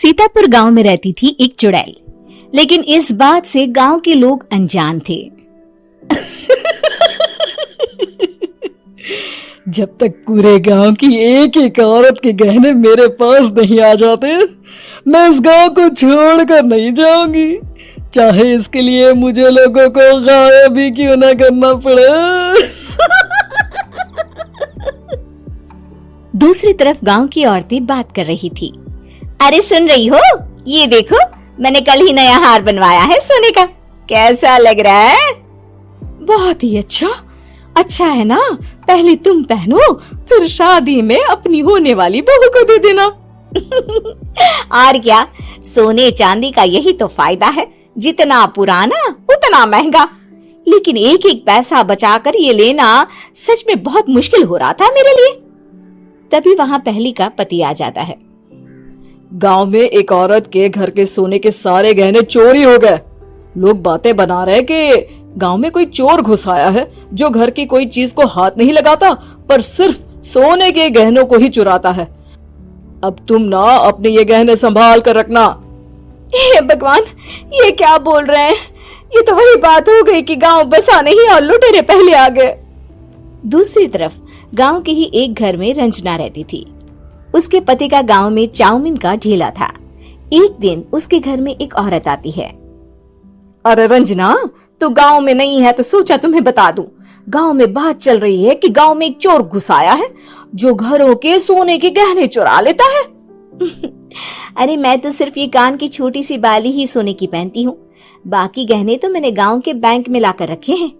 सीतापुर गांव में रहती थी एक चुड़ैल, लेकिन इस बात से गांव के लोग अनजान थे। जब तक पूरे गांव की एक एक औरत के गहने मेरे पास नहीं आ जाते, मैं इस गांव को छोड़कर नहीं जाऊंगी, चाहे इसके लिए मुझे लोगों को गायब भी क्यों ना करना पड़े। दूसरी तरफ गांव की औरतें बात कर रही थी। अरे सुन रही हो, ये देखो मैंने कल ही नया हार बनवाया है सोने का, कैसा लग रहा है? बहुत ही अच्छा है ना, पहले तुम पहनो, फिर शादी में अपनी होने वाली बहू को दे देना। और क्या, सोने चांदी का यही तो फायदा है, जितना पुराना उतना महंगा। लेकिन एक एक पैसा बचाकर ये लेना सच में बहुत मुश्किल हो रहा था मेरे लिए। तभी वहां पहली का पति आ जाता है। गांव में एक औरत के घर के सोने के सारे गहने चोरी हो गए। लोग बातें बना रहे कि गांव में कोई चोर घुस आया है जो घर की कोई चीज को हाथ नहीं लगाता, पर सिर्फ सोने के गहनों को ही चुराता है। अब तुम ना अपने ये गहने संभाल कर रखना। हे भगवान, ये क्या बोल रहे हैं? ये तो वही बात हो गई कि गांव बसा नहीं और लुटेरे पहले आ गए। दूसरी तरफ गांव के ही एक घर में रंजना रहती थी। उसके पति का गांव में चाउमीन का ठेला था। एक दिन उसके घर में एक औरत आती है। अरे रंजना, तू गांव में नहीं है तो सोचा तुम्हें बता दूं। गांव में बात चल रही है कि गांव में एक चोर घुस आया है जो घरों के सोने के गहने चुरा लेता है। अरे मैं तो सिर्फ ये कान की छोटी सी बाली ही सोने की पहनती हूँ, बाकी गहने तो मैंने गांव के बैंक में लाकर रखे हैं।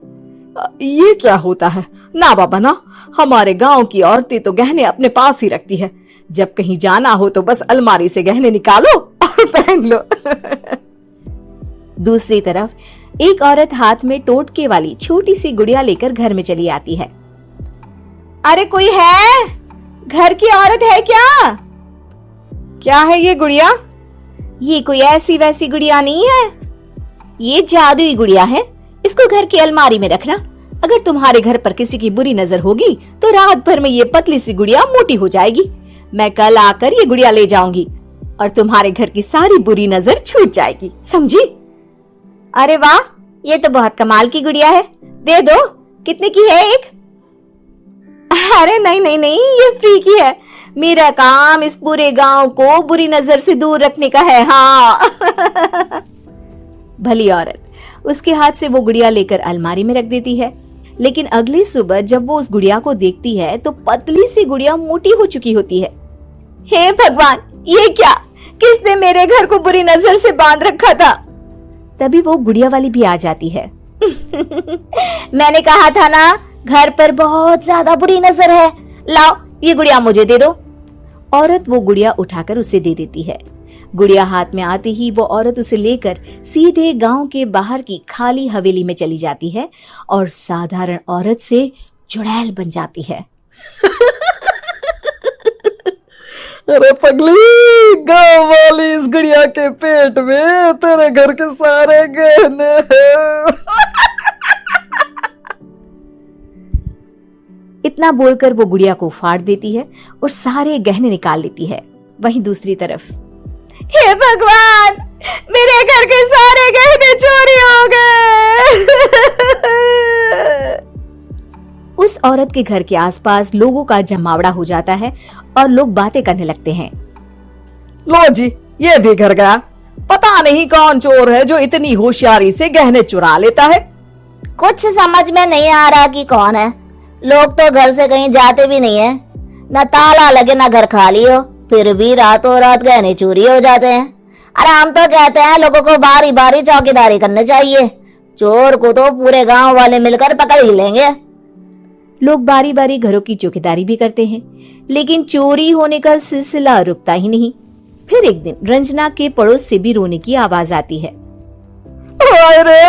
ये क्या होता है? ना बाबा ना, हमारे गांव की औरतें तो गहने अपने पास ही रखती है। जब कहीं जाना हो तो बस अलमारी से गहने निकालो और पहन लो। दूसरी तरफ एक औरत हाथ में टोटके वाली छोटी सी गुड़िया लेकर घर में चली आती है। अरे कोई है? घर की औरत है क्या? क्या है ये गुड़िया? ये कोई ऐसी वैसी गुड़िया नहीं है, ये जादुई गुड़िया है। इसको घर की अलमारी में रखना, अगर तुम्हारे घर पर किसी की बुरी नजर होगी तो रात भर में ये पतली सी गुड़िया मोटी हो जाएगी। मैं कल आकर ये गुड़िया ले जाऊंगी और तुम्हारे घर की सारी बुरी नजर छूट जाएगी, समझी? अरे वाह, ये तो बहुत कमाल की गुड़िया है, दे दो। कितने की है एक? अरे नहीं नहीं नहीं, ये फ्री की है। मेरा काम इस पूरे गांव को बुरी नजर से दूर रखने का है। हाँ। भली औरत उसके हाथ से वो गुड़िया लेकर अलमारी में रख देती है। लेकिन अगली सुबह जब वो उस गुड़िया को देखती है तो पतली सी गुड़िया मोटी हो चुकी होती है। हे भगवान, ये क्या? किसने मेरे घर को बुरी नजर से बांध रखा था? तभी वो गुड़िया वाली भी आ जाती है। मैंने कहा था ना, घर पर बहुत ज्यादा बुरी नजर है, लाओ ये गुड़िया मुझे दे दो। औरत वो गुड़िया उठाकर उसे दे देती है। गुड़िया हाथ में आते ही वो औरत उसे लेकर सीधे गांव के बाहर की खाली हवेली में चली जाती है और साधारण औरत से चुड़ैल बन जाती है। अरे पगली, गांव वाली इस गुड़िया के पेट में तेरे घर के सारे गहने हैं। इतना बोलकर वो गुड़िया को फाड़ देती है और सारे गहने निकाल लेती है। वहीं दूसरी तरफ, हे भगवान, मेरे घर के सारे गहने चोरी हो गए। उस औरत के घर के आसपास लोगों का जमावड़ा हो जाता है और लोग बातें करने लगते हैं। लो जी, ये भी घर गया। पता नहीं कौन चोर है जो इतनी होशियारी से गहने चुरा लेता है। कुछ समझ में नहीं आ रहा कि कौन है। लोग तो घर से कहीं जाते भी नहीं है, न ताला लगे न घर खाली हो, फिर भी रातों रात गहने चोरी हो जाते हैं। अरे हम तो कहते हैं लोगों को बारी बारी चौकीदारी करनी चाहिए, चोर को तो पूरे गांव वाले मिलकर पकड़ ही लेंगे। लोग बारी बारी घरों की चौकीदारी भी करते हैं, लेकिन चोरी होने का सिलसिला रुकता ही नहीं। फिर एक दिन रंजना के पड़ोस से भी रोने की आवाज आती है। अरे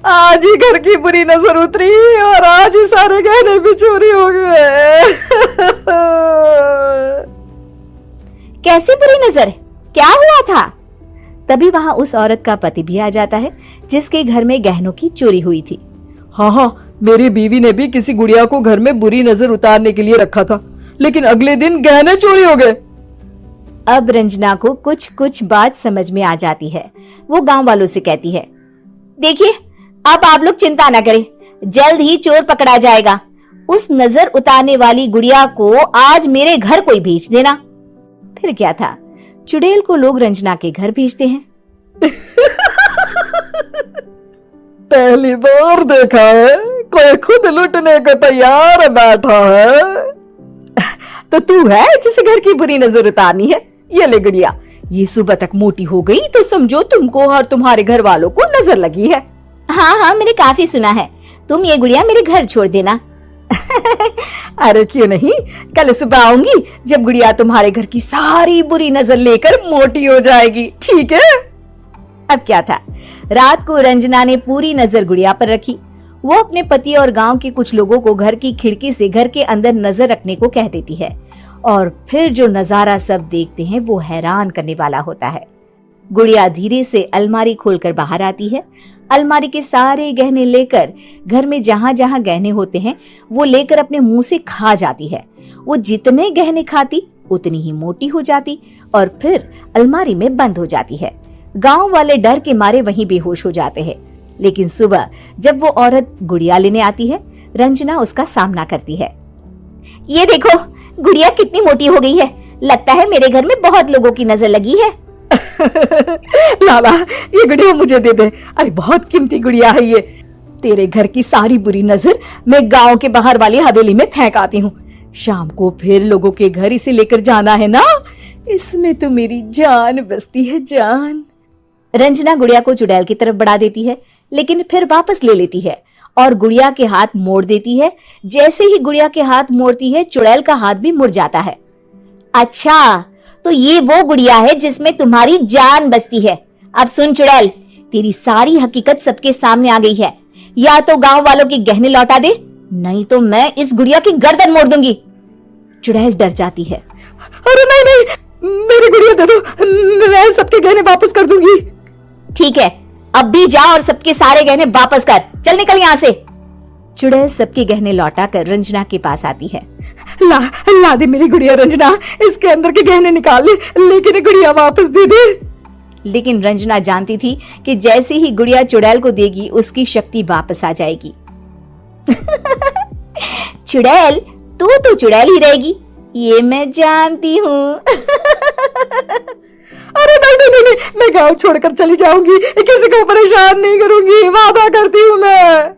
आज ही घर की बुरी नजर उतरी और आज ही सारे गहने भी चोरी हो गए। कैसी बुरी नजर? क्या हुआ था? तभी वहां उस औरत का पति भी आ जाता है जिसके घर में गहनों की चोरी हुई थी। हाँ, मेरी बीवी ने भी किसी गुड़िया को घर में बुरी नजर उतारने के लिए रखा था, लेकिन अगले दिन गहने चोरी हो गए। अब रंजना को कुछ कुछ बात समझ में आ जाती है। वो गांव वालों से कहती है, देखिए अब आप लोग चिंता न करें, जल्द ही चोर पकड़ा जाएगा। उस नजर उतारने वाली गुड़िया को आज मेरे घर कोई भेज देना। फिर क्या था, चुड़ैल को लोग रंजना के घर भेजते हैं। पहली बार देखा है कोई खुद लुटने को तैयार बैठा है। तो तू है जिसे घर की बुरी नजर उतारनी है? ये ले गुड़िया, ये सुबह तक मोटी हो गई तो समझो तुमको और तुम्हारे घर वालों को नजर लगी है। हाँ हाँ, मैंने काफी सुना है। तुम ये गुड़िया मेरे घर छोड़ देना। अरे क्यों नहीं, कल सुबह आऊंगी जब गुड़िया तुम्हारे घर की सारी बुरी नजर लेकर मोटी हो जाएगी, ठीक है? अब क्या था, रात को रंजना ने पूरी नजर गुड़िया पर रखी। वो अपने पति और गांव के कुछ लोगों को घर की खिड़की से घर के अंदर नजर रखने को कह देती है, और फिर जो नजारा सब देखते हैं वो हैरान करने वाला होता है। गुड़िया धीरे से अलमारी खोलकर बाहर आती है। अलमारी के सारे गहने लेकर घर में जहां जहां गहने होते हैं वो लेकर अपने मुंह से खा जाती है। वो जितने गहने खाती उतनी ही मोटी हो जाती और फिर अलमारी में बंद हो जाती है। गांव वाले डर के मारे वहीं बेहोश हो जाते हैं। लेकिन सुबह जब वो औरत गुड़िया लेने आती है, रंजना उसका सामना करती है। ये देखो गुड़िया कितनी मोटी हो गई है, लगता है मेरे घर में बहुत लोगों की नजर लगी है। लाला ये गुड़िया मुझे दे दे, अरे बहुत कीमती गुड़िया है ये। तेरे घर की सारी बुरी नजर मैं गांव के बाहर वाली हवेली में फेंक आती हूँ। शाम को फिर लोगों के घर इसे लेकर जाना है ना, इसमें तो मेरी जान बसती है, जान। रंजना गुड़िया को चुड़ैल की तरफ बढ़ा देती है, लेकिन फिर वापस ले लेती है और गुड़िया के हाथ मोड़ देती है। जैसे ही गुड़िया के हाथ मोड़ती है, चुड़ैल का हाथ भी मुड़ जाता है। अच्छा, तो ये वो गुड़िया है जिसमें तुम्हारी जान बसती है। अब सुन चुड़ैल, तेरी सारी हकीकत सबके सामने आ गई है। या तो गांव वालों के गहने लौटा दे, नहीं तो मैं इस गुड़िया की गर्दन मोड़ दूंगी। चुड़ैल डर जाती है। अरे नहीं नहीं, मेरी गुड़िया दे दो, मैं सबके गहने वापस कर दूंगी। ठीक है, अब भी जा और सबके सारे गहने वापस कर। चल निकल यहाँ से। चुड़ैल सबके गहने लौटा कर रंजना के पास आती है। ला दे मेरी गुड़िया रंजना, इसके अंदर के गहने निकाल ले, लेकिन गुड़िया वापस दे दे। लेकिन रंजना जानती थी कि जैसे ही गुड़िया चुड़ैल को देगी उसकी शक्ति वापस आ जाएगी। चुड़ैल, तू तो चुड़ैल ही रहेगी, ये मैं जानती हूँ। अरे नहीं नहीं नहीं, मैं गांव छोड़कर चली जाऊंगी, किसी को परेशान नहीं करूंगी, वादा करती हूँ मैं।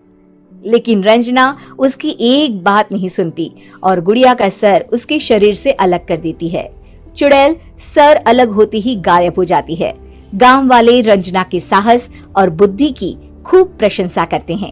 लेकिन रंजना उसकी एक बात नहीं सुनती और गुड़िया का सर उसके शरीर से अलग कर देती है। चुड़ैल सर अलग होते ही गायब हो जाती है। गांव वाले रंजना के साहस और बुद्धि की खूब प्रशंसा करते हैं।